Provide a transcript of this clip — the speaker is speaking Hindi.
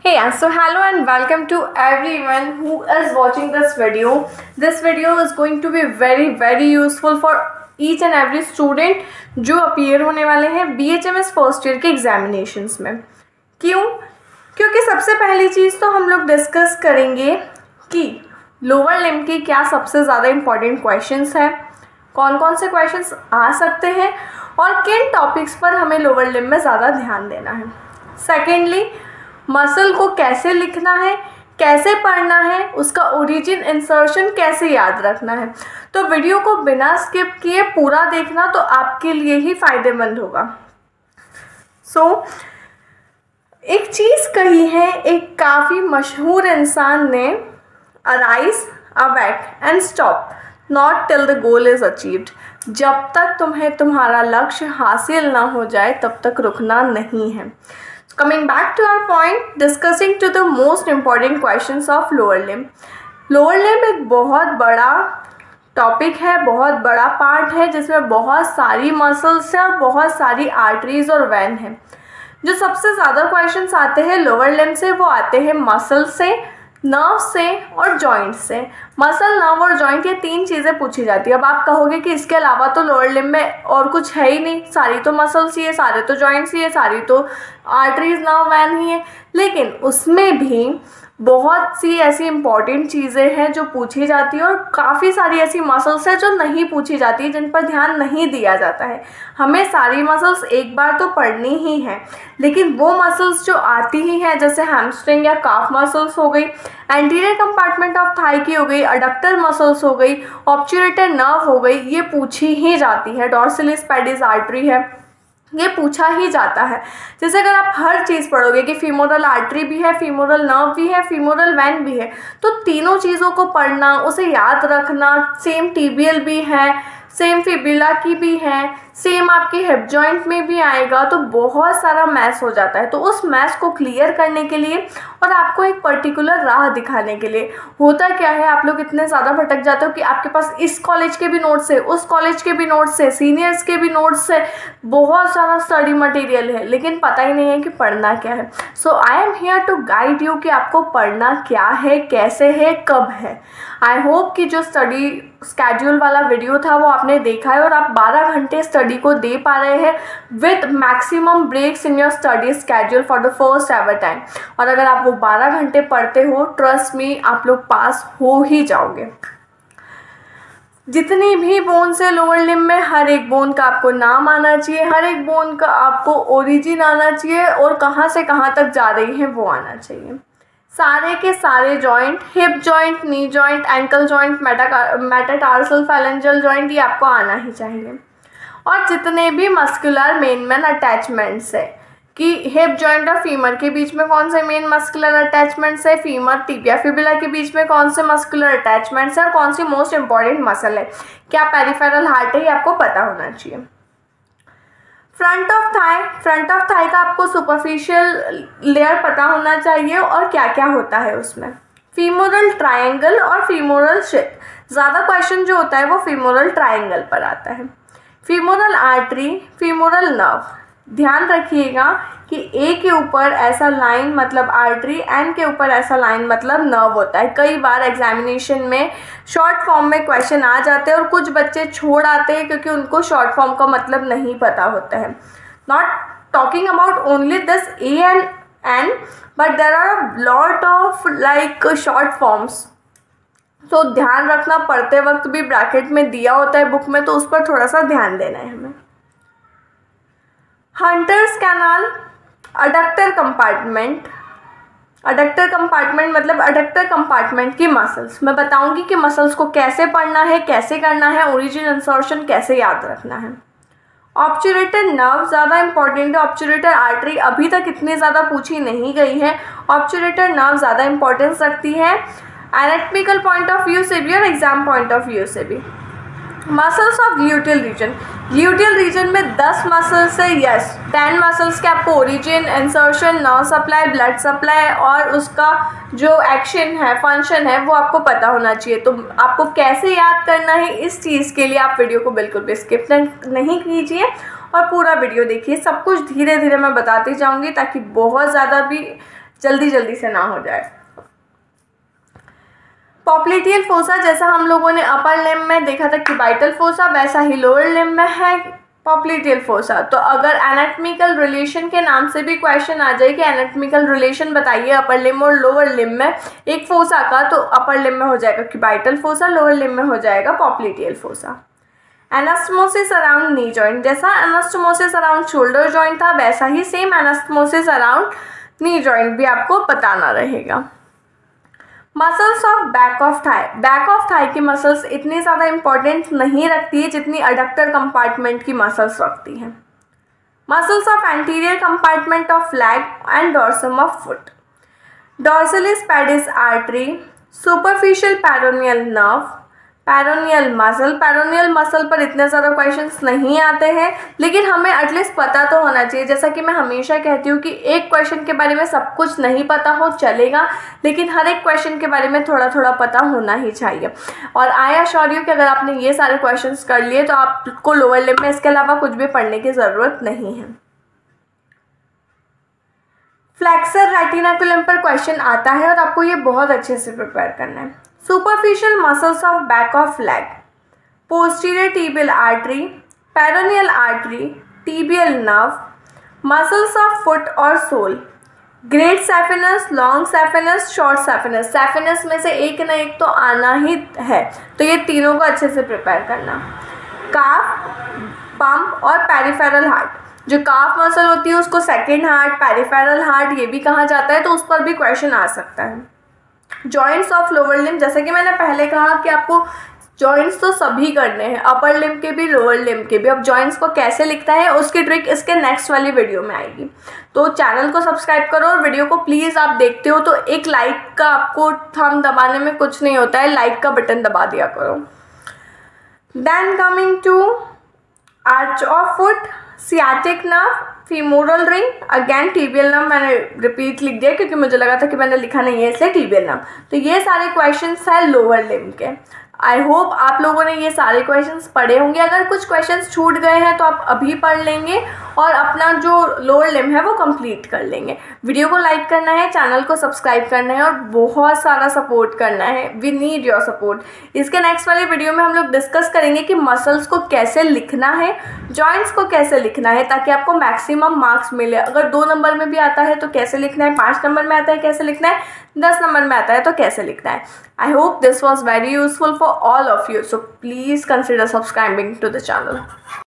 Hey, so hello and welcome to everyone who is watching this video. This video is going to be very useful for each and every student जो अपीयर होने वाले हैं BHMS फर्स्ट ईयर के एग्जामिनेशंस में। क्यों? क्योंकि सबसे पहली चीज़ तो हम लोग डिस्कस करेंगे कि लोअर लिम्ब के क्या सबसे ज़्यादा इम्पॉर्टेंट क्वेश्चंस हैं, कौन कौन से क्वेश्चंस आ सकते हैं और किन टॉपिक्स पर हमें लोअर लिम्ब में ज़्यादा ध्यान देना है। सेकेंडली, मसल को कैसे लिखना है, कैसे पढ़ना है, उसका ओरिजिन इंसर्शन कैसे याद रखना है। तो वीडियो को बिना स्किप किए पूरा देखना तो आपके लिए ही फ़ायदेमंद होगा। एक चीज़ कही है एक काफ़ी मशहूर इंसान ने, arise, awake and stop not till the goal is achieved. जब तक तुम्हें तुम्हारा लक्ष्य हासिल ना हो जाए तब तक रुकना नहीं है। Coming back to our point, discussing to the most important questions of lower limb. Lower limb एक बहुत बड़ा टॉपिक है, बहुत बड़ा पार्ट है जिसमें बहुत सारी मसल्स हैं और बहुत सारी आर्टरीज और वेन हैं। जो सबसे ज़्यादा क्वेश्चंस आते हैं लोअर लिम्ब से वो आते हैं मसल से, नर्व से और जॉइंट से। मसल, नर्व और जॉइंट ये तीन चीज़ें पूछी जाती है। अब आप कहोगे कि इसके अलावा तो लोअर लिम्ब में और कुछ है ही नहीं, सारी तो मसल्स ही है, सारे तो जॉइंट्स ही है, सारी तो आर्टरीज, नर्व, वैन ही है। लेकिन उसमें भी बहुत सी ऐसी इम्पॉर्टेंट चीज़ें हैं जो पूछी जाती है और काफ़ी सारी ऐसी मसल्स हैं जो नहीं पूछी जाती है, जिन पर ध्यान नहीं दिया जाता है। हमें सारी मसल्स एक बार तो पढ़नी ही है, लेकिन वो मसल्स जो आती ही हैं जैसे हैमस्ट्रिंग या काफ मसल्स हो गई, एंटीरियर कंपार्टमेंट ऑफ थाई की हो गई, अडक्टर मसल्स हो गई, ऑब्चुरेटर नर्व हो गई, ये पूछी ही जाती है। डॉर्सलिस पेडिस आर्टरी है, ये पूछा ही जाता है। जैसे अगर आप हर चीज़ पढ़ोगे कि फीमोरल आर्टरी भी है, फीमोरल नर्व भी है, फीमोरल वैन भी है, तो तीनों चीज़ों को पढ़ना, उसे याद रखना, सेम टीबियल भी है, सेम फिबुला की भी है, सेम आपकी हिप जॉइंट में भी आएगा, तो बहुत सारा मैथ्स हो जाता है। तो उस मैथ्स को क्लियर करने के लिए और आपको एक पर्टिकुलर राह दिखाने के लिए होता क्या है, आप लोग इतने ज़्यादा भटक जाते हो कि आपके पास इस कॉलेज के भी नोट्स है, उस कॉलेज के भी नोट्स है, सीनियर्स के भी नोट्स है, बहुत सारा स्टडी मटेरियल है, लेकिन पता ही नहीं है कि पढ़ना क्या है। So I am here to guide you कि आपको पढ़ना क्या है, कैसे है, कब है। आई होप कि जो स्टडी स्केड्यूल वाला वीडियो था वो आपने देखा है और आप 12 घंटे स्टडी को दे पा रहे हैं with maximum breaks in your study schedule for the first ever time. और अगर आप वो 12 घंटे पढ़ते हो, ट्रस्ट मी, आप लोग पास हो ही जाओगे। जितनी भी बोन्स है लोअर लिम्ब में, हर एक बोन का आपको नाम आना चाहिए, हर एक बोन का आपको ओरिजिन आना चाहिए और कहाँ से कहाँ तक जा रही है वो आना चाहिए। सारे के सारे joint, hip joint, knee joint, ankle joint, metatarsal phalangeal joint, ये आपको आना ही चाहिए। और जितने भी मस्कुलर मेन अटैचमेंट्स है कि हिप जॉइंट और फीमर के बीच में कौन से मेन मस्कुलर अटैचमेंट्स है, फीमर, टिबिया, फिबुला के बीच में कौन से मस्कुलर अटैचमेंट्स है और कौन सी मोस्ट इंपॉर्टेंट मसल है, क्या पेरिफेरल हार्ट है, ये आपको पता होना चाहिए। फ्रंट ऑफ थाई का आपको सुपरफिशियल लेयर पता होना चाहिए और क्या क्या होता है उसमें। फीमोरल ट्रायंगल और फीमोरल शिफ्ट, ज़्यादा क्वेश्चन जो होता है वो फीमोरल ट्रायंगल पर आता है। फीमोरल आर्टरी, फीमोरल नर्व, ध्यान रखिएगा कि ए के ऊपर ऐसा लाइन मतलब आर्टरी, एन के ऊपर ऐसा लाइन मतलब नर्व होता है। कई बार एग्जामिनेशन में शॉर्ट फॉर्म में क्वेश्चन आ जाते हैं और कुछ बच्चे छोड़ आते हैं क्योंकि उनको शॉर्ट फॉर्म का मतलब नहीं पता होता है। Not talking about only this A and N, but there are a lot of like short forms. तो ध्यान रखना, पढ़ते वक्त भी ब्रैकेट में दिया होता है बुक में, तो उस पर थोड़ा सा ध्यान देना है हमें। Hunters canal, adductor compartment, adductor compartment मतलब अडक्टर कंपार्टमेंट की मसल्स। मैं बताऊंगी कि मसल्स को कैसे पढ़ना है, कैसे करना है, ओरिजिन इंसर्शन कैसे याद रखना है। ऑब्चुरेटर नर्व ज़्यादा इंपॉर्टेंट है, ऑब्चुरेटर आर्टरी अभी तक इतनी ज़्यादा पूछी नहीं गई है, ऑब्चुरेटर नर्व ज़्यादा इंपॉर्टेंस रखती है एनाटॉमिकल पॉइंट ऑफ व्यू से भी और एग्जाम पॉइंट ऑफ व्यू से भी। Muscles of gluteal region, gluteal region में 10 मसल्स है, यस 10 मसल्स के आपको origin, insertion, nerve supply, blood supply और उसका जो एक्शन है, फंक्शन है, वो आपको पता होना चाहिए। तो आपको कैसे याद करना है, इस चीज़ के लिए आप वीडियो को बिल्कुल भी स्किप नहीं कीजिए और पूरा वीडियो देखिए। सब कुछ धीरे धीरे मैं बताती जाऊँगी ताकि बहुत ज़्यादा भी जल्दी से ना हो जाए। पॉप्लिटियल फोसा, जैसा हम लोगों ने अपर लिम्ब में देखा था क्यूबाइटल फोसा, वैसा ही लोअर लिम्ब में है पॉप्लिटियल फोसा। तो अगर एनाटॉमिकल रिलेशन के नाम से भी क्वेश्चन आ जाए कि एनाटॉमिकल रिलेशन बताइए अपर लिम्ब और लोअर लिम्ब में एक फोसा का, तो अपर लिम्ब में हो जाएगा क्यूबाइटल फोसा, लोअर लिम्ब में हो जाएगा popliteal fossa. Anastomosis around knee joint, जैसा एनास्टोमोसिस अराउंड शोल्डर जॉइंट था वैसा ही same anastomosis around knee joint भी आपको बताना रहेगा। Muscles of back of thigh, back of thigh की मसल्स इतनी ज़्यादा इंपॉर्टेंट नहीं रखती है जितनी अडक्टर कंपार्टमेंट की मसल्स रखती हैं। Muscles of anterior compartment of leg and dorsum of foot, dorsalis pedis artery, superficial peroneal nerve, peroneal muscle. Peroneal muscle पर इतने ज़्यादा क्वेश्चंस नहीं आते हैं, लेकिन हमें एटलीस्ट पता तो होना चाहिए। जैसा कि मैं हमेशा कहती हूँ कि एक क्वेश्चन के बारे में सब कुछ नहीं पता हो चलेगा, लेकिन हर एक क्वेश्चन के बारे में थोड़ा थोड़ा पता होना ही चाहिए। और आई एश्योर यू कि अगर आपने ये सारे क्वेश्चंस कर लिए तो आपको लोअर लिम्ब में इसके अलावा कुछ भी पढ़ने की ज़रूरत नहीं है। फ्लेक्सर रेटिनाकुलम पर क्वेश्चन आता है और आपको ये बहुत अच्छे से प्रिपेयर करना है। Superficial muscles of back of leg, posterior tibial artery, peroneal artery, tibial nerve, muscles of foot or sole, great saphenous, long saphenous, short saphenous। saphenous में से एक ना एक तो आना ही है, तो ये तीनों को अच्छे से प्रिपेयर करना। काफ, पंप और पेरिफेरल हार्ट, जो काफ मसल होती है उसको सेकेंड हार्ट, पेरिफेरल हार्ट ये भी कहा जाता है, तो उस पर भी क्वेश्चन आ सकता है। जॉइंट्स ऑफ लोअर लिम्ब, जैसे कि मैंने पहले कहा कि आपको जॉइंट्स तो सभी करने हैं, अपर लिम्ब के भी लोअर लिम्ब के भी। अब जॉइंट्स को कैसे लिखता है उसकी ट्रिक इसके नेक्स्ट वाली वीडियो में आएगी, तो चैनल को सब्सक्राइब करो और वीडियो को प्लीज़, आप देखते हो तो एक लाइक का आपको थंब दबाने में कुछ नहीं होता है, लाइक का बटन दबा दिया करो। Then coming to arch of foot, sciatic nerve, femoral ring, again tibial nerve. मैंने रिपीट लिख दिया क्योंकि मुझे लगा था कि मैंने लिखा नहीं है इसलिए टिबियल नर्व। तो ये सारे क्वेश्चंस हैं लोअर लिम्ब के। आई होप आप लोगों ने ये सारे क्वेश्चंस पढ़े होंगे। अगर कुछ क्वेश्चंस छूट गए हैं तो आप अभी पढ़ लेंगे और अपना जो लोअर लिम्ब है वो कंप्लीट कर लेंगे। वीडियो को लाइक करना है, चैनल को सब्सक्राइब करना है और बहुत सारा सपोर्ट करना है। We need your support. इसके नेक्स्ट वाले वीडियो में हम लोग डिस्कस करेंगे कि मसल्स को कैसे लिखना है, जॉइंट्स को कैसे लिखना है ताकि आपको मैक्सिमम मार्क्स मिले। अगर 2 नंबर में भी आता है तो कैसे लिखना है, 5 नंबर में आता है कैसे लिखना है, 10 नंबर में आता है तो कैसे लिखना है। I hope this was very useful for all of you, so please consider subscribing to the channel.